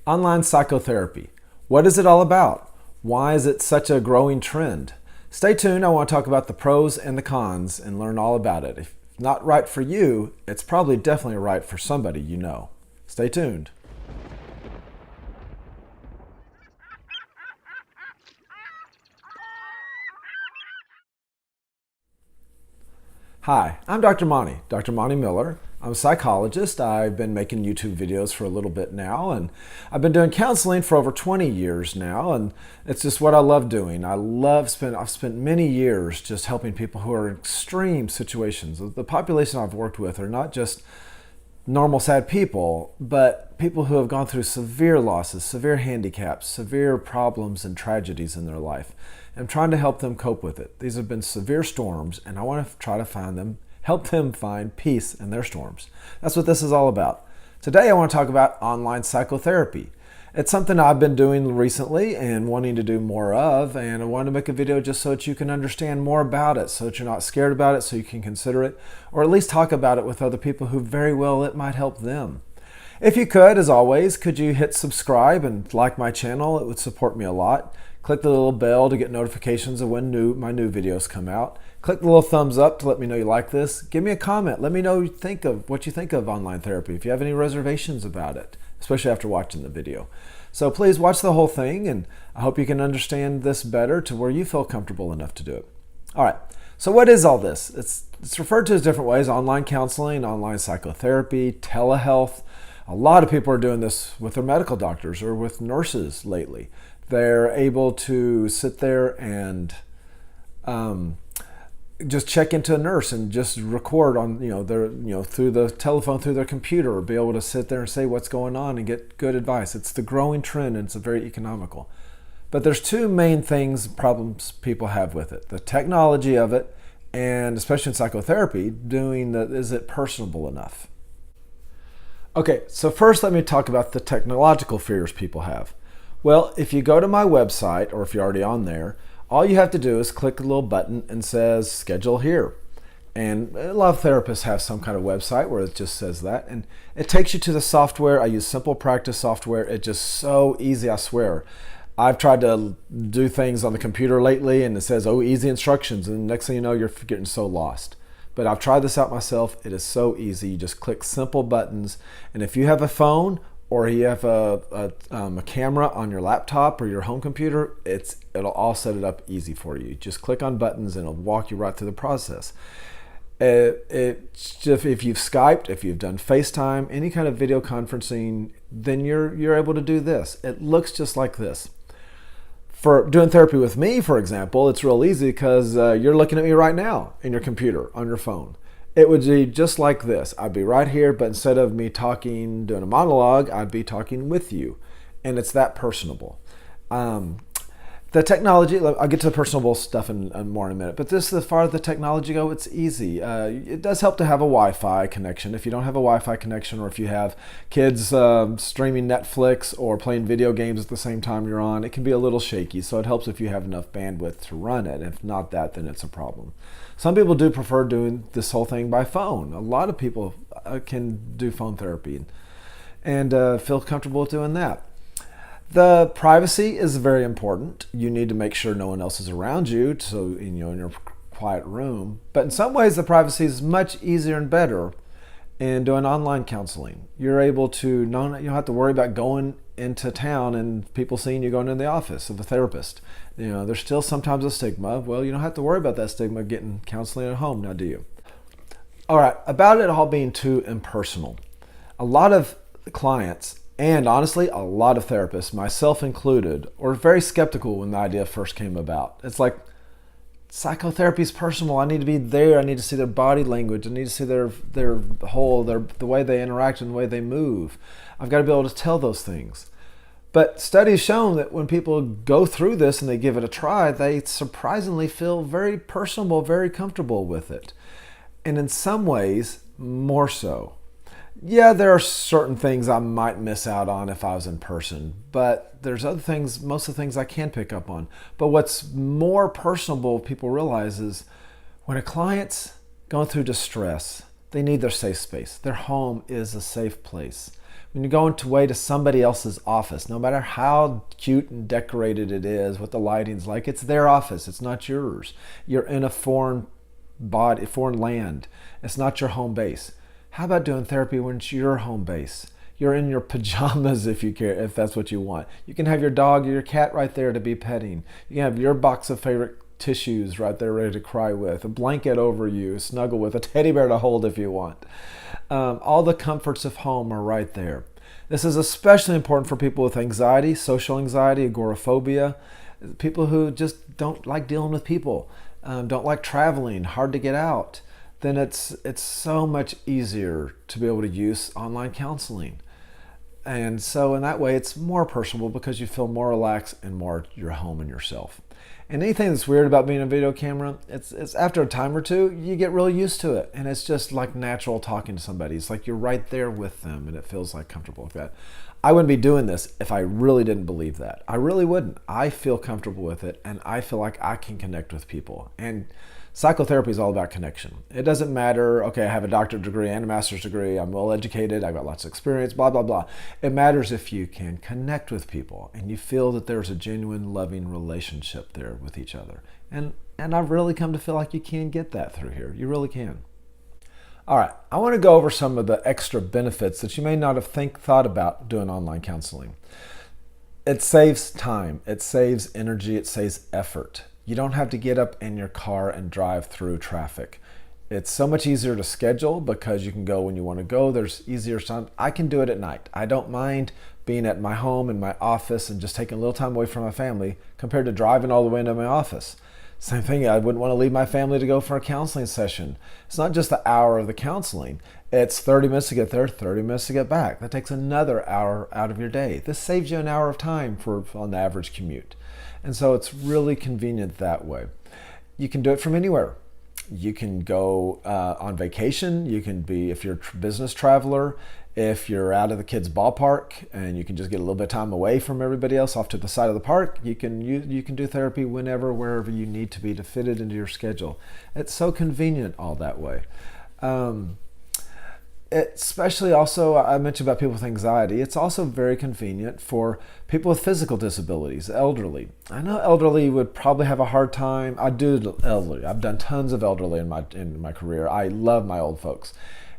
Online psychotherapy. What is it all about? Why is it such a growing trend? Stay tuned. I want to talk about the pros and the cons and learn all about it. If not right for you, it's probably definitely right for somebody you know. Stay tuned. Hi, I'm Dr. Monty Miller. I'm a psychologist. I've been making YouTube videos for a little bit now, and I've been doing counseling for over 20 years now, and it's just what I love doing. I've spent many years just helping people who are in extreme situations. The population I've worked with are not just normal sad people, but people who have gone through severe losses, severe handicaps, severe problems and tragedies in their life. I'm trying to help them cope with it. These have been severe storms, and I want to try to help them find peace in their storms. That's what this is all about. Today I want to talk about online psychotherapy. It's something I've been doing recently and wanting to do more of, and I wanted to make a video just so that you can understand more about it, so that you're not scared about it, so you can consider it, or at least talk about it with other people who very well it might help them. If you could, as always, could you hit subscribe and like my channel? It would support me a lot. Click the little bell to get notifications of when my new videos come out. Click the little thumbs up to let me know you like this. Give me a comment. Let me know what you think of online therapy, if you have any reservations about it, especially after watching the video. So please watch the whole thing, and I hope you can understand this better to where you feel comfortable enough to do it. All right, so what is all this? It's referred to as different ways: online counseling, online psychotherapy, telehealth. A lot of people are doing this with their medical doctors or with nurses lately. They're able to sit there and just check into a nurse and just record on through the telephone, through their computer, or be able to sit there and say what's going on and get good advice. It's the growing trend, and it's very economical. But there's two main problems people have with it: the technology of it, and especially in psychotherapy, is it personable enough? Okay, so first let me talk about the technological fears people have. Well, if you go to my website, or if you're already on there, all you have to do is click a little button and says schedule here. And a lot of therapists have some kind of website where it just says that, and it takes you to the software. I use Simple Practice software. It's just so easy, I swear. I've tried to do things on the computer lately, and it says, oh, easy instructions, and the next thing you know, you're getting so lost. But I've tried this out myself. It is so easy. You just click simple buttons, and if you have a phone or you have a camera on your laptop or your home computer, it'll all set it up easy for you. Just click on buttons and it'll walk you right through the process. It's just, if you've Skyped, if you've done FaceTime, any kind of video conferencing, then you're able to do this. It looks just like this. For doing therapy with me, for example, it's real easy because you're looking at me right now in your computer, on your phone. It would be just like this. I'd be right here, but instead of me talking, doing a monologue, I'd be talking with you. And it's that personable. The technology, I'll get to the personable stuff in more in a minute, but as far as the technology go, it's easy. It does help to have a Wi-Fi connection. If you don't have a Wi-Fi connection, or if you have kids streaming Netflix or playing video games at the same time you're on, it can be a little shaky, so it helps if you have enough bandwidth to run it. If not that, then it's a problem. Some people do prefer doing this whole thing by phone. A lot of people can do phone therapy and feel comfortable with doing that. The privacy is very important. You need to make sure no one else is around you, so in your quiet room. But in some ways, the privacy is much easier and better in doing online counseling. You're able to you don't have to worry about going into town and people seeing you going in the office of a therapist. There's still sometimes a stigma. Well, you don't have to worry about that stigma getting counseling at home now, do you? All right, about it all being too impersonal. A lot of clients, and honestly, a lot of therapists, myself included, were very skeptical when the idea first came about. It's like, psychotherapy is personal. I need to be there. I need to see their body language. I need to see the way they interact and the way they move. I've got to be able to tell those things. But studies shown that when people go through this and they give it a try, they surprisingly feel very personable, very comfortable with it. And in some ways, more so. Yeah, there are certain things I might miss out on if I was in person, but there's other things, most of the things I can pick up on. But what's more personable, people realize, is when a client's going through distress, they need their safe space. Their home is a safe place. When you go away to somebody else's office, no matter how cute and decorated it is, what the lighting's like, it's their office. It's not yours. You're in a foreign body, foreign land. It's not your home base. How about doing therapy when it's your home base? You're in your pajamas if you care, if that's what you want. You can have your dog or your cat right there to be petting. You can have your box of favorite tissues right there ready to cry with, a blanket over you, snuggle with, a teddy bear to hold if you want. All the comforts of home are right there. This is especially important for people with anxiety, social anxiety, agoraphobia, people who just don't like dealing with people, don't like traveling, hard to get out. Then it's so much easier to be able to use online counseling. And so in that way, it's more personable because you feel more relaxed and more your home and yourself. And anything that's weird about being a video camera, it's after a time or two, you get really used to it. And it's just like natural talking to somebody. It's like you're right there with them and it feels like comfortable like that. I wouldn't be doing this if I really didn't believe that. I really wouldn't. I feel comfortable with it and I feel like I can connect with people. And psychotherapy is all about connection. It doesn't matter, okay, I have a doctorate degree and a master's degree, I'm well educated, I've got lots of experience, blah, blah, blah. It matters if you can connect with people and you feel that there's a genuine, loving relationship there with each other. And I've really come to feel like you can get that through here. You really can. All right, I want to go over some of the extra benefits that you may not have thought about doing online counseling. It saves time, it saves energy, it saves effort. You don't have to get up in your car and drive through traffic. It's so much easier to schedule because you can go when you want to go. There's easier time. I can do it at night. I don't mind being at my home in my office and just taking a little time away from my family compared to driving all the way into my office. Same thing, I wouldn't want to leave my family to go for a counseling session. It's not just the hour of the counseling. It's 30 minutes to get there, 30 minutes to get back. That takes another hour out of your day. This saves you an hour of time on the average commute. And so it's really convenient that way. You can do it from anywhere. You can go on vacation. You can be, if you're a business traveler, if you're out of the kids' ballpark and you can just get a little bit of time away from everybody else off to the side of the park, you can do therapy whenever, wherever you need to be to fit it into your schedule. It's so convenient all that way. Especially also, I mentioned about people with anxiety, it's also very convenient for people with physical disabilities, elderly. I know elderly would probably have a hard time. I do elderly. I've done tons of elderly in my career. I love my old folks.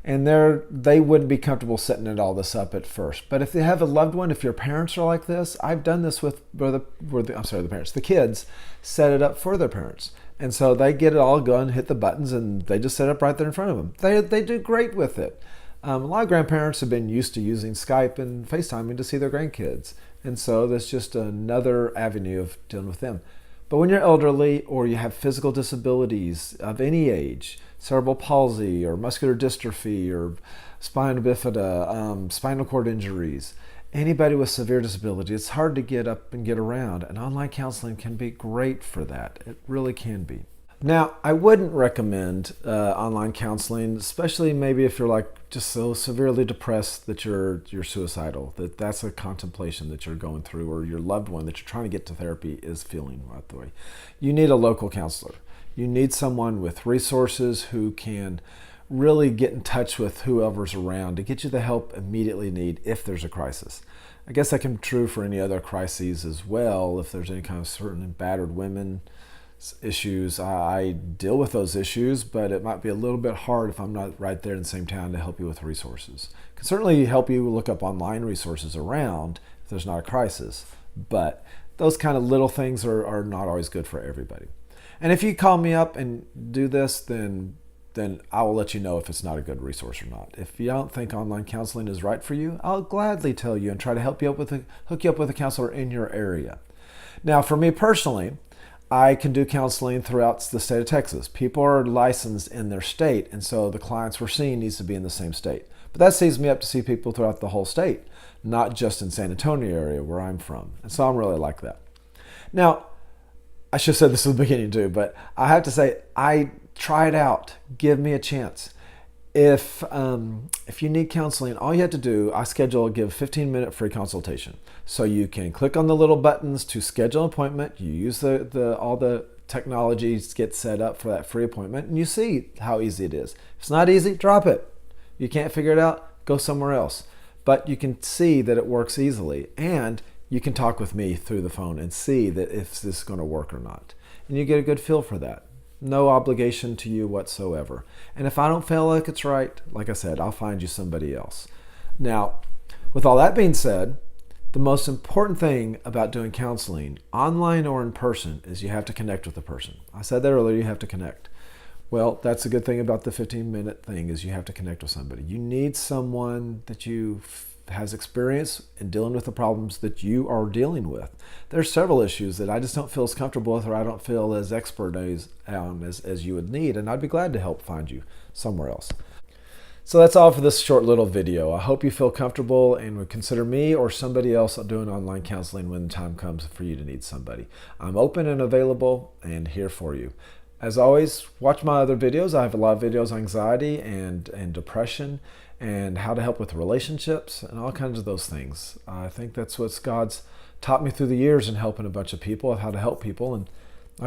And they wouldn't be comfortable setting it all this up at first. But if they have a loved one, if your parents are like this, I've done this with the kids set it up for their parents. And so they get it all going, hit the buttons, and they just set it up right there in front of them. They do great with it. A lot of grandparents have been used to using Skype and FaceTiming to see their grandkids. And so that's just another avenue of dealing with them. But when you're elderly or you have physical disabilities of any age, cerebral palsy or muscular dystrophy or spina bifida, spinal cord injuries, anybody with severe disability, it's hard to get up and get around. And online counseling can be great for that. It really can be. Now, I wouldn't recommend online counseling, especially maybe if you're like just so severely depressed that you're suicidal, that's a contemplation that you're going through, or your loved one that you're trying to get to therapy is feeling right the way. You need a local counselor. You need someone with resources who can really get in touch with whoever's around to get you the help immediately need if there's a crisis. I guess that can be true for any other crises as well. If there's any kind of certain battered women issues, I deal with those issues, but it might be a little bit hard if I'm not right there in the same town to help you with resources. I can certainly help you look up online resources around if there's not a crisis, but those kind of little things are not always good for everybody. And if you call me up and do this, then I will let you know if it's not a good resource or not. If you don't think online counseling is right for you, I'll gladly tell you and try to hook you up with a counselor in your area. Now, for me personally, I can do counseling throughout the state of Texas. People are licensed in their state, and so the clients we're seeing needs to be in the same state. But that saves me up to see people throughout the whole state, not just in San Antonio area where I'm from. And so I'm really like that. Now, I should have said this at the beginning too, but I have to say, I try it out. Give me a chance. If you need counseling, all you have to do, I give a 15-minute free consultation. So you can click on the little buttons to schedule an appointment. You use all the technologies to get set up for that free appointment, and you see how easy it is. If it's not easy, drop it. You can't figure it out, go somewhere else. but you can see that it works easily, and you can talk with me through the phone and see that if this is going to work or not. And you get a good feel for that. No obligation to you whatsoever. And if I don't feel like it's right, like I said, I'll find you somebody else. Now, with all that being said, the most important thing about doing counseling, online or in person, is you have to connect with the person. I said that earlier, you have to connect. Well, that's a good thing about the 15-minute thing, is you have to connect with somebody. You need someone that has experience in dealing with the problems that you are dealing with. There's several issues that I just don't feel as comfortable with, or I don't feel as expert as you would need, and I'd be glad to help find you somewhere else. So that's all for this short little video. I hope you feel comfortable and would consider me or somebody else doing online counseling when the time comes for you to need somebody. I'm open and available and here for you. As always, watch my other videos. I have a lot of videos on anxiety and depression and how to help with relationships and all kinds of those things. I think that's what God's taught me through the years in helping a bunch of people, of how to help people, and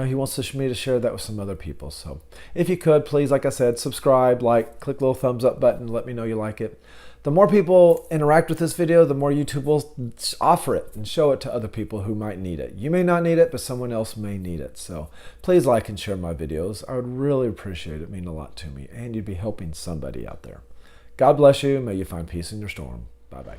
He wants me to share that with some other people. So if you could, please, like I said, subscribe, like, click the little thumbs up button, let me know you like it. The more people interact with this video, the more YouTube will offer it and show it to other people who might need it. You may not need it, but someone else may need it. So please like and share my videos. I would really appreciate it. It'd mean a lot to me, and you'd be helping somebody out there. God bless you. May you find peace in your storm. Bye-bye.